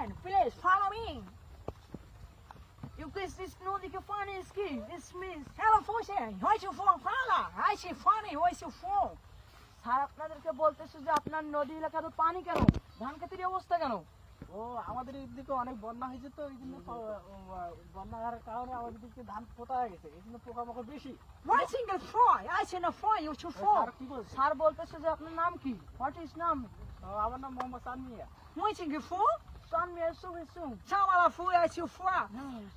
understand? Please follow me. You guys this know the funny ski. This means hello function. What's your phone? Fala. I see funny. What's your phone? Sir আপনাদেরকে বলতেছে যে আপনার নদী এলাকার পানি কেন, ধান খেতের অবস্থা কেন? ও আমাদের এদিকে অনেক বন্যা হয়েছে তো এই জন্য বন্যা হওয়ার কারণে আমাদের দিকে ধান পোতা হয়ে গেছে, এই জন্য পোকামাকড় বেশি। Why single fly? I see no fly. You should fall. Sir কি বলছে? স্যার বলতেছে যে আপনার নাম কি? What is নাম? আমার নাম Mohammad Sanmia. Why single fall? Son me soon. Chamala fly. I see fly.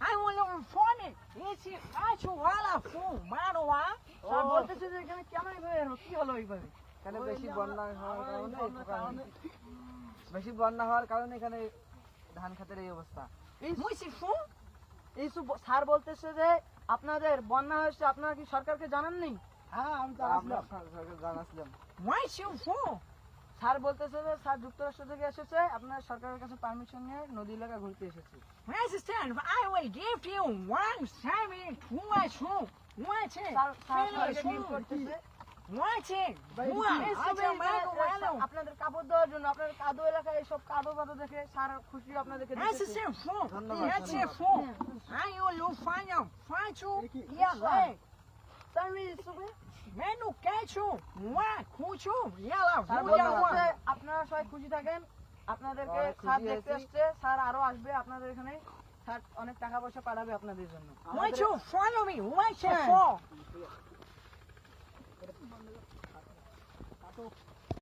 I want to funny. It's I should wala fly. Mano wa? Sir বলতেছে যে এখানে কেমন ভাবে কি হলো এইভাবে? এখানে বেশি বন্যা হওয়ার কারণে এখানে ধান খেতের এই অবস্থা। স্যার বলতেছে যে আপনাদের বন্যা হয়েছে, আপনারা কি সরকারকে জানাননি? হ্যাঁ আমি জানাচ্ছিলাম। স্যার বলতেছে যে স্যার যুক্তরাষ্ট্র থেকে এসেছে, আপনার সরকারের কাছে পারমিশন নিয়ে নদী এলাকা ঘুরতে এসেছে। I will give you one time আপনাদের কাপড় দেওয়ার জন্য, আপনার কাদো এলাকায় এইসব কাদো কাদো দেখে স্যার খুশি আপনাদেরকে আপনারা সবাই খুশি থাকেন, আপনাদেরকে স্যার দেখতে আসছে, স্যার আরো আসবে আপনাদের এখানে, স্যার অনেক টাকা পয়সা পাঠাবে আপনাদের জন্য। Follow me. Why